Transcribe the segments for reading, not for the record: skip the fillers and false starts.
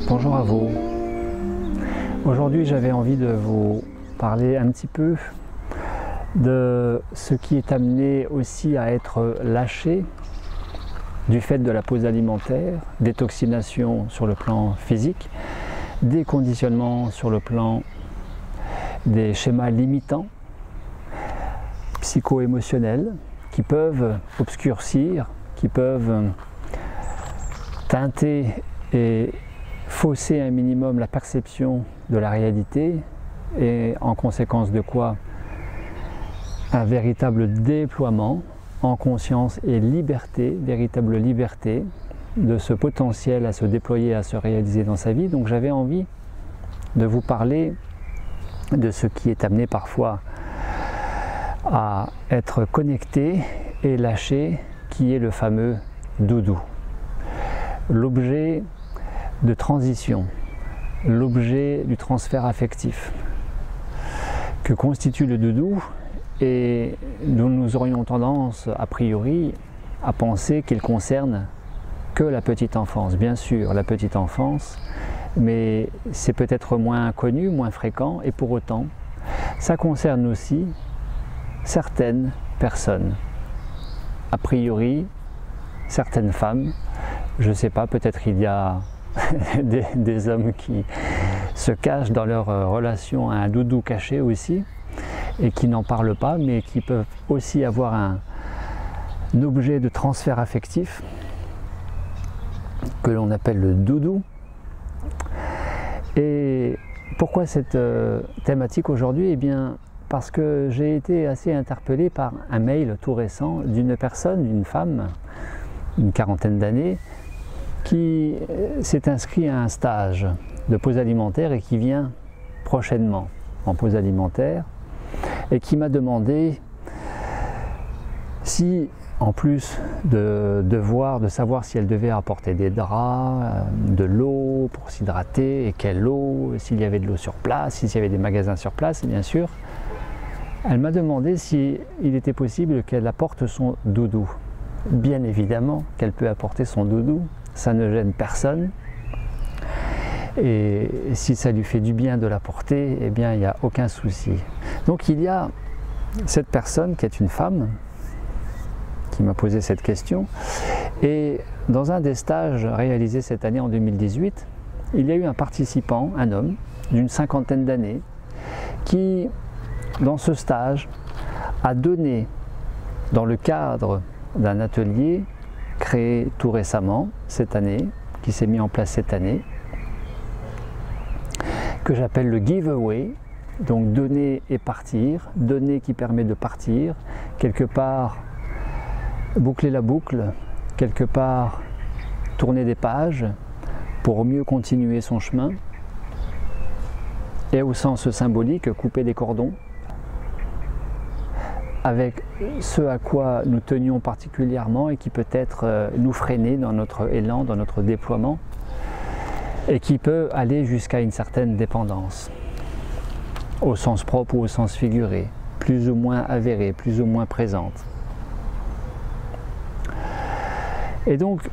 Bonjour à vous. Aujourd'hui, j'avais envie de vous parler un petit peu de ce qui est amené aussi à être lâché du fait de la pause alimentaire, détoxination sur le plan physique, des conditionnements sur le plan des schémas limitants, psycho-émotionnels, qui peuvent obscurcir, qui peuvent teinter et fausser un minimum la perception de la réalité et en conséquence de quoi un véritable déploiement en conscience et liberté, véritable liberté de ce potentiel à se déployer, à se réaliser dans sa vie. Donc j'avais envie de vous parler de ce qui est amené parfois à être connecté et lâché, qui est le fameux doudou. L'objet de transition, l'objet du transfert affectif que constitue le doudou, et dont nous aurions tendance a priori à penser qu'il concerne que la petite enfance. Bien sûr, la petite enfance, mais c'est peut-être moins connu, moins fréquent, et pour autant, ça concerne aussi certaines personnes. A priori, certaines femmes, je ne sais pas, peut-être il y a des hommes qui se cachent dans leur relation à un doudou caché aussi, et qui n'en parlent pas, mais qui peuvent aussi avoir un objet de transfert affectif que l'on appelle le doudou. Et pourquoi cette thématique aujourd'hui? Eh bien, parce que j'ai été assez interpellé par un mail tout récent d'une personne, d'une femme, une quarantaine d'années, qui s'est inscrit à un stage de pause alimentaire et qui vient prochainement en pause alimentaire, et qui m'a demandé si, en plus de savoir si elle devait apporter des draps, de l'eau pour s'hydrater, et quelle eau, s'il y avait de l'eau sur place, s'il y avait des magasins sur place, et bien sûr, elle m'a demandé s'il était possible qu'elle apporte son doudou. Bien évidemment qu'elle peut apporter son doudou, ça ne gêne personne. Et si ça lui fait du bien de l'apporter, eh bien il n'y a aucun souci. Donc il y a cette personne qui est une femme qui m'a posé cette question, et dans un des stages réalisés cette année en 2018, il y a eu un participant, un homme d'une cinquantaine d'années, qui dans ce stage a donné, dans le cadre d'un atelier créé tout récemment cette année, qui s'est mis en place cette année, que j'appelle le giveaway, donc donner et partir, donner qui permet de partir, quelque part boucler la boucle, quelque part tourner des pages pour mieux continuer son chemin, et au sens symbolique, couper des cordons avec ce à quoi nous tenions particulièrement et qui peut-être nous freiner dans notre élan, dans notre déploiement, et qui peut aller jusqu'à une certaine dépendance, au sens propre ou au sens figuré, plus ou moins avérée, plus ou moins présente. Et donc,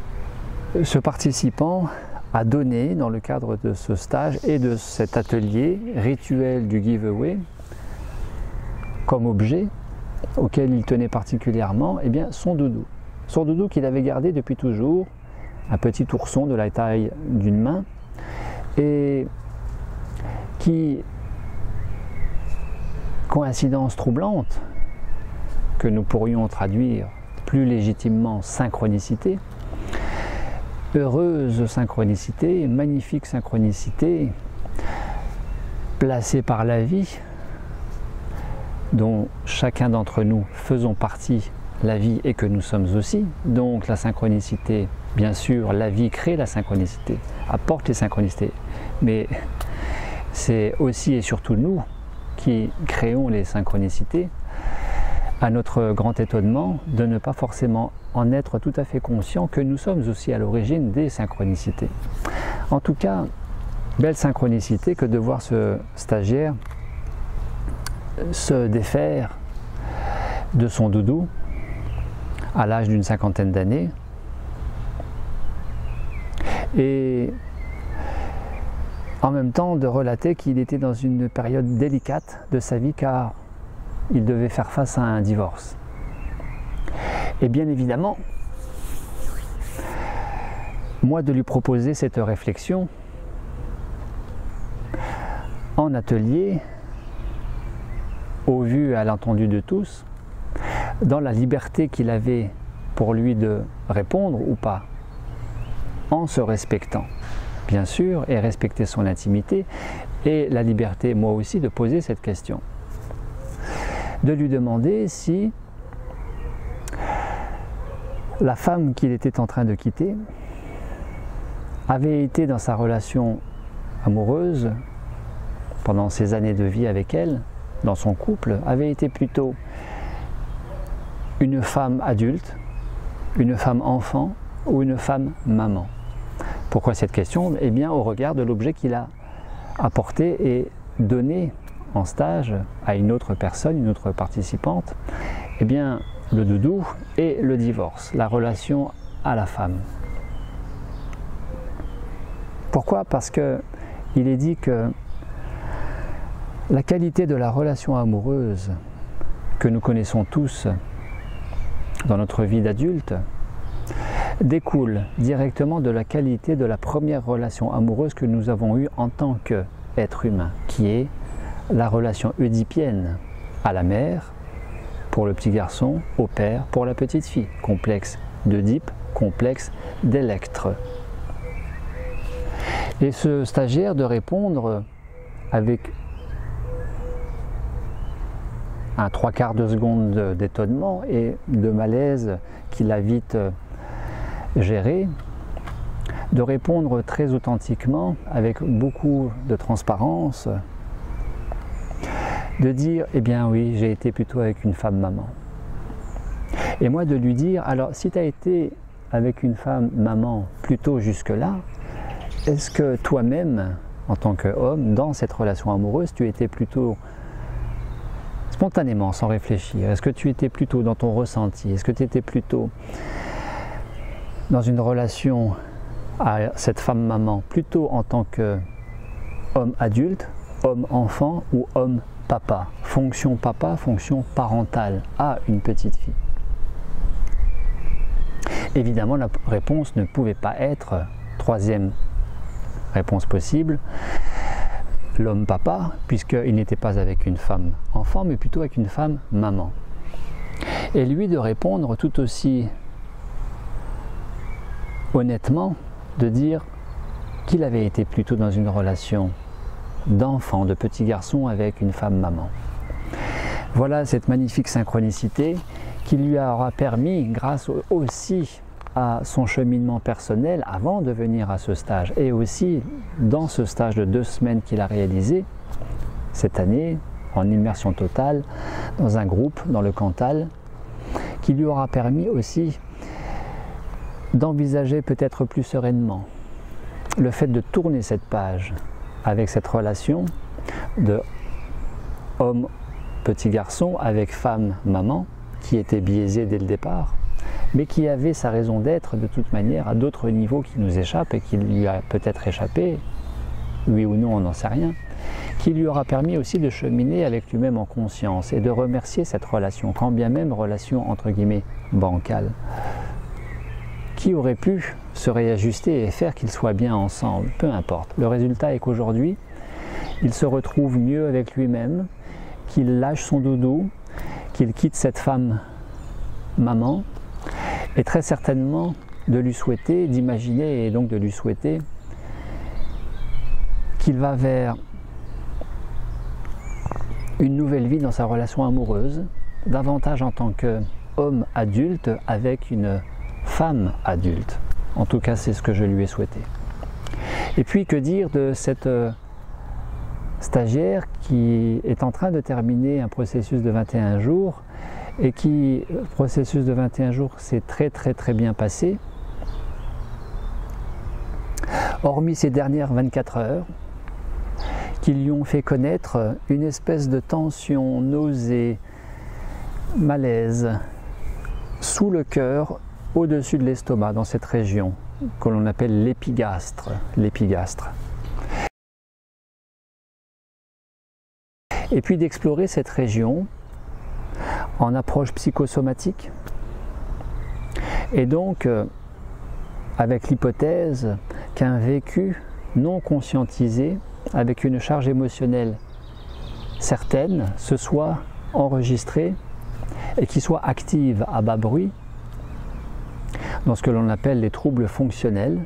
ce participant a donné, dans le cadre de ce stage et de cet atelier rituel du giveaway, comme objet auquel il tenait particulièrement, eh bien, son doudou. Son doudou qu'il avait gardé depuis toujours, un petit ourson de la taille d'une main, et qui, coïncidence troublante, que nous pourrions traduire plus légitimement synchronicité, heureuse synchronicité, magnifique synchronicité, placée par la vie, dont chacun d'entre nous faisons partie, la vie, et que nous sommes aussi. Donc la synchronicité, bien sûr, la vie crée la synchronicité, apporte les synchronicités, mais c'est aussi et surtout nous qui créons les synchronicités, à notre grand étonnement de ne pas forcément en être tout à fait conscient que nous sommes aussi à l'origine des synchronicités. En tout cas, belle synchronicité que de voir ce stagiaire se défaire de son doudou à l'âge d'une cinquantaine d'années, et en même temps de relater qu'il était dans une période délicate de sa vie car il devait faire face à un divorce. Et bien évidemment, moi de lui proposer cette réflexion en atelier, au vu et à l'entendu de tous, dans la liberté qu'il avait pour lui de répondre ou pas, en se respectant, bien sûr, et respecter son intimité, et la liberté, moi aussi, de poser cette question. De lui demander si la femme qu'il était en train de quitter avait été dans sa relation amoureuse, pendant ses années de vie avec elle, dans son couple, avait été plutôt une femme adulte, une femme enfant ou une femme maman. Pourquoi cette question? Eh bien au regard de l'objet qu'il a apporté et donné en stage à une autre personne, une autre participante, eh bien le doudou et le divorce, la relation à la femme. Pourquoi? Parce que il est dit que la qualité de la relation amoureuse que nous connaissons tous dans notre vie d'adulte découle directement de la qualité de la première relation amoureuse que nous avons eue en tant qu'être humain, qui est la relation oedipienne à la mère pour le petit garçon, au père pour la petite fille, complexe d'Oedipe, complexe d'Électre. Et ce stagiaire de répondre avec un 3/4 de seconde d'étonnement et de malaise qu'il a vite géré, de répondre très authentiquement, avec beaucoup de transparence, de dire « Eh bien oui, j'ai été plutôt avec une femme maman ». Et moi de lui dire « Alors si tu as été avec une femme maman plutôt jusque-là, est-ce que toi-même, en tant qu'homme, dans cette relation amoureuse, tu étais plutôt spontanément, sans réfléchir? Est-ce que tu étais plutôt dans ton ressenti? Est-ce que tu étais plutôt dans une relation à cette femme maman, plutôt en tant qu'homme adulte, homme enfant ou homme papa, fonction parentale à une petite fille? Évidemment, la réponse ne pouvait pas être, troisième réponse possible, l'homme papa, puisqu'il n'était pas avec une femme enfant, mais plutôt avec une femme maman. Et lui de répondre tout aussi honnêtement, de dire qu'il avait été plutôt dans une relation d'enfant, de petit garçon avec une femme maman. Voilà cette magnifique synchronicité qui lui aura permis, grâce aussi à son cheminement personnel avant de venir à ce stage, et aussi dans ce stage de 2 semaines qu'il a réalisé cette année, en immersion totale, dans un groupe, dans le Cantal, qui lui aura permis aussi d'envisager peut-être plus sereinement le fait de tourner cette page avec cette relation de homme petit garçon avec femme maman qui était biaisée dès le départ, mais qui avait sa raison d'être de toute manière à d'autres niveaux qui nous échappent et qui lui a peut-être échappé, oui ou non on n'en sait rien, qui lui aura permis aussi de cheminer avec lui-même en conscience et de remercier cette relation, quand bien même relation entre guillemets bancale, qui aurait pu se réajuster et faire qu'ils soient bien ensemble, peu importe. Le résultat est qu'aujourd'hui, il se retrouve mieux avec lui-même, qu'il lâche son doudou, qu'il quitte cette femme maman, et très certainement de lui souhaiter, d'imaginer et donc de lui souhaiter qu'il va vers une nouvelle vie dans sa relation amoureuse, davantage en tant qu'homme adulte avec une femme adulte. En tout cas, c'est ce que je lui ai souhaité. Et puis, que dire de cette stagiaire qui est en train de terminer un processus de 21 jours et qui, le processus de 21 jours, s'est très bien passé, hormis ces dernières 24 heures, qui lui ont fait connaître une espèce de tension, nausée, malaise, sous le cœur, au-dessus de l'estomac, dans cette région que l'on appelle l'épigastre. et puis d'explorer cette région en approche psychosomatique, et donc avec l'hypothèse qu'un vécu non conscientisé, avec une charge émotionnelle certaine, se soit enregistré et qui soit active à bas bruit dans ce que l'on appelle les troubles fonctionnels,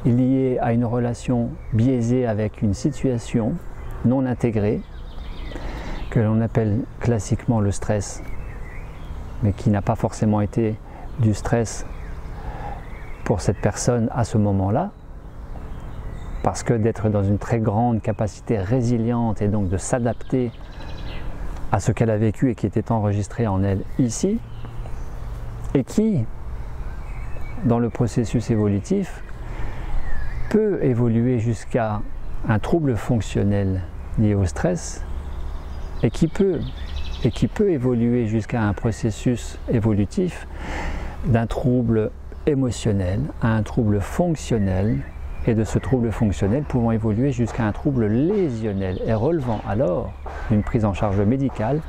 liés à une relation biaisée avec une situation non intégrée, que l'on appelle classiquement le stress, mais qui n'a pas forcément été du stress pour cette personne à ce moment-là, parce que d'être dans une très grande capacité résiliente et donc de s'adapter à ce qu'elle a vécu et qui était enregistré en elle ici, et qui, dans le processus évolutif, peut évoluer jusqu'à un trouble fonctionnel lié au stress, et qui peut évoluer jusqu'à un processus évolutif d'un trouble émotionnel à un trouble fonctionnel, et de ce trouble fonctionnel pouvant évoluer jusqu'à un trouble lésionnel et relevant alors d'une prise en charge médicale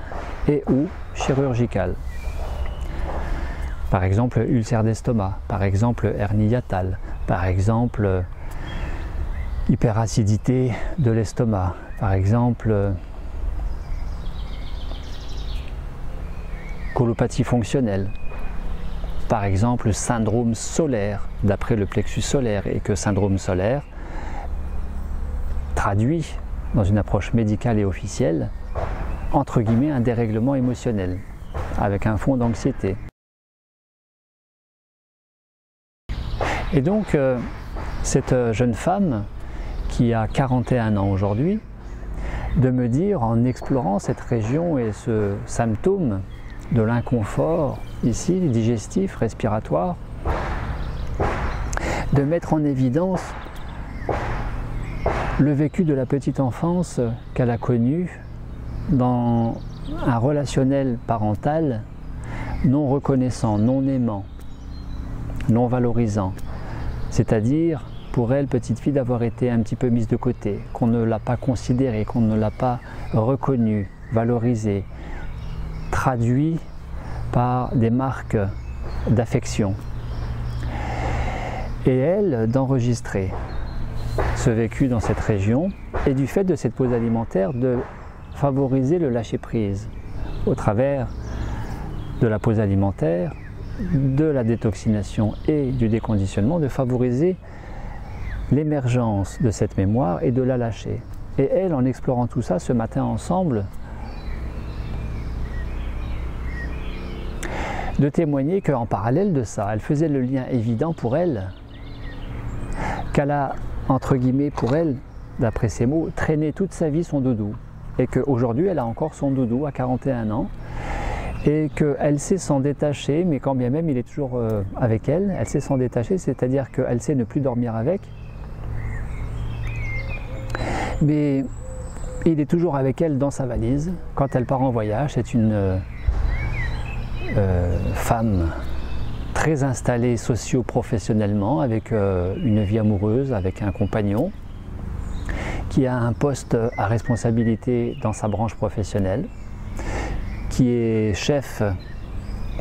et ou chirurgicale. Par exemple, ulcère d'estomac, par exemple, hernie hiatale, par exemple, hyperacidité de l'estomac, par exemple, colopathie fonctionnelle, par exemple, syndrome solaire, d'après le plexus solaire, et que syndrome solaire traduit, dans une approche médicale et officielle, entre guillemets, un dérèglement émotionnel, avec un fond d'anxiété. Et donc, cette jeune femme, qui a 41 ans aujourd'hui, de me dire, en explorant cette région et ce symptôme de l'inconfort, ici, digestif, respiratoire, de mettre en évidence le vécu de la petite enfance qu'elle a connu dans un relationnel parental non reconnaissant, non aimant, non valorisant. C'est-à-dire, pour elle, petite fille, d'avoir été un petit peu mise de côté, qu'on ne l'a pas considérée, qu'on ne l'a pas reconnue, valorisée, traduit par des marques d'affection. Et elle, d'enregistrer ce vécu dans cette région, et du fait de cette pause alimentaire, de favoriser le lâcher-prise au travers de la pause alimentaire, de la détoxination et du déconditionnement, de favoriser l'émergence de cette mémoire et de la lâcher. Et elle, en explorant tout ça ce matin ensemble, de témoigner qu'en parallèle de ça, elle faisait le lien évident pour elle, qu'elle a, entre guillemets, pour elle, d'après ses mots, traîné toute sa vie son doudou. Et qu'aujourd'hui, elle a encore son doudou à 41 ans, et qu'elle sait s'en détacher, mais quand bien même il est toujours avec elle, elle sait s'en détacher, c'est-à-dire qu'elle sait ne plus dormir avec, mais il est toujours avec elle dans sa valise quand elle part en voyage. C'est une femme très installée socio-professionnellement, avec une vie amoureuse, avec un compagnon, qui a un poste à responsabilité dans sa branche professionnelle, qui est chef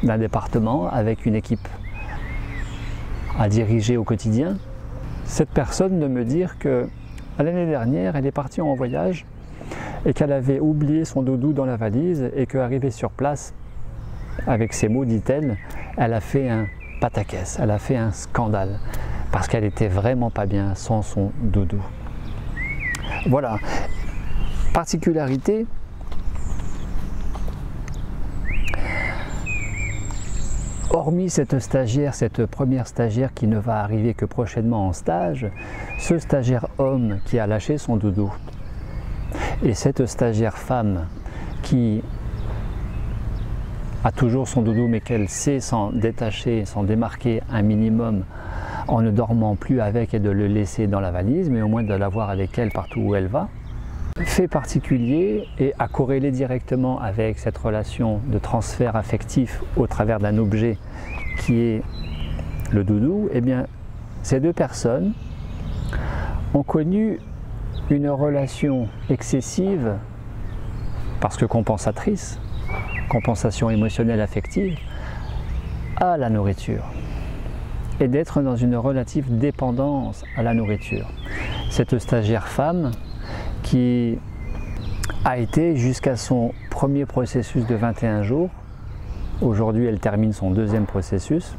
d'un département avec une équipe à diriger au quotidien. Cette personne de me dire que l'année dernière, elle est partie en voyage et qu'elle avait oublié son doudou dans la valise, et qu'arrivée sur place, avec ces mots, dit-elle, elle a fait un pataquès, elle a fait un scandale, parce qu'elle était vraiment pas bien sans son doudou. Voilà. Particularité, hormis cette stagiaire, cette première stagiaire qui ne va arriver que prochainement en stage, ce stagiaire homme qui a lâché son doudou, et cette stagiaire femme qui a toujours son doudou, mais qu'elle sait s'en détacher, s'en démarquer un minimum en ne dormant plus avec et de le laisser dans la valise, mais au moins de l'avoir avec elle partout où elle va. Fait particulier et à corréler directement avec cette relation de transfert affectif au travers d'un objet qui est le doudou, eh bien, ces deux personnes ont connu une relation excessive, parce que compensatrice, compensation émotionnelle affective, à la nourriture. Et d'être dans une relative dépendance à la nourriture. Cette stagiaire femme qui a été jusqu'à son premier processus de 21 jours, aujourd'hui elle termine son deuxième processus,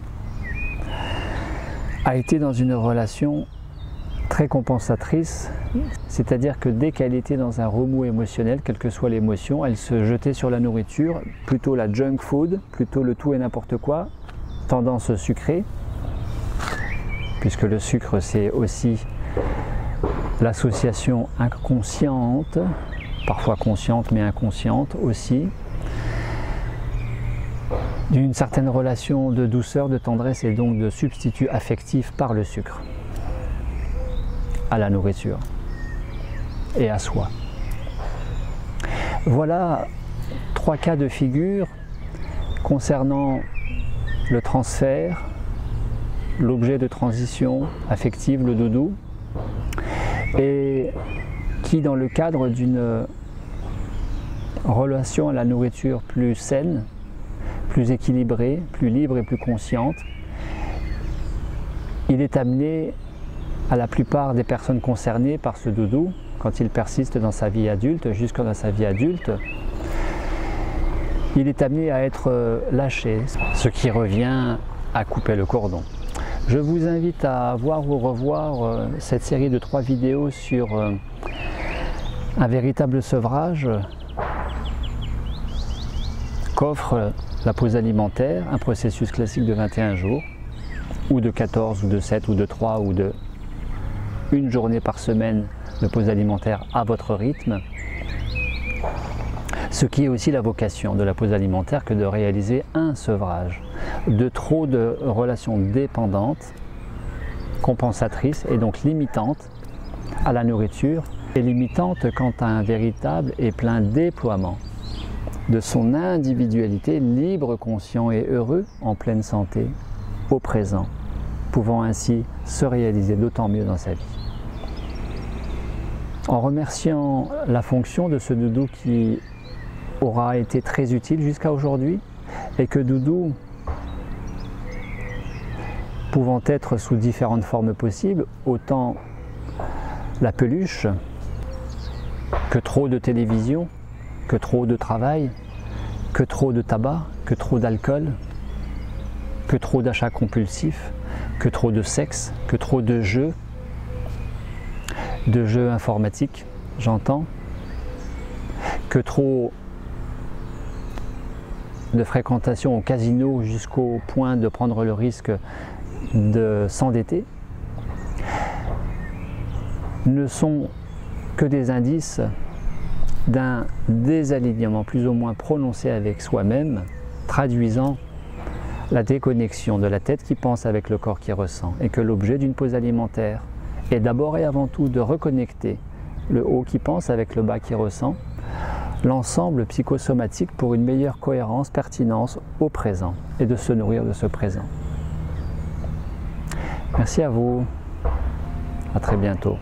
a été dans une relation très compensatrice, c'est-à-dire que dès qu'elle était dans un remous émotionnel, quelle que soit l'émotion, elle se jetait sur la nourriture, plutôt la junk food, plutôt le tout et n'importe quoi, tendance sucrée, puisque le sucre c'est aussi l'association inconsciente, parfois consciente mais inconsciente aussi, d'une certaine relation de douceur, de tendresse et donc de substitut affectif par le sucre à la nourriture et à soi. Voilà 3 cas de figure concernant le transfert, l'objet de transition affective, le doudou, et qui dans le cadre d'une relation à la nourriture plus saine, plus équilibrée, plus libre et plus consciente, il est amené à la plupart des personnes concernées par ce doudou, quand il persiste dans sa vie adulte, jusque dans sa vie adulte, il est amené à être lâché, ce qui revient à couper le cordon. Je vous invite à voir ou revoir cette série de 3 vidéos sur un véritable sevrage qu'offre la pause alimentaire, un processus classique de 21 jours, ou de 14, ou de 7, ou de 3, ou de une journée par semaine de pause alimentaire à votre rythme. Ce qui est aussi la vocation de la pause alimentaire que de réaliser un sevrage de trop de relations dépendantes, compensatrices et donc limitantes à la nourriture et limitantes quant à un véritable et plein déploiement de son individualité libre, conscient et heureux en pleine santé au présent, pouvant ainsi se réaliser d'autant mieux dans sa vie. En remerciant la fonction de ce doudou qui aura été très utile jusqu'à aujourd'hui et que doudou, pouvant être sous différentes formes possibles, autant la peluche que trop de télévision, que trop de travail, que trop de tabac, que trop d'alcool, que trop d'achats compulsifs, que trop de sexe, que trop de jeux informatiques, j'entends, que trop de fréquentation au casino jusqu'au point de prendre le risque de s'endetter, ne sont que des indices d'un désalignement plus ou moins prononcé avec soi-même, traduisant la déconnexion de la tête qui pense avec le corps qui ressent, et que l'objet d'une pause alimentaire est d'abord et avant tout de reconnecter le haut qui pense avec le bas qui ressent, l'ensemble psychosomatique pour une meilleure cohérence, pertinence au présent et de se nourrir de ce présent. Merci à vous, à très bientôt.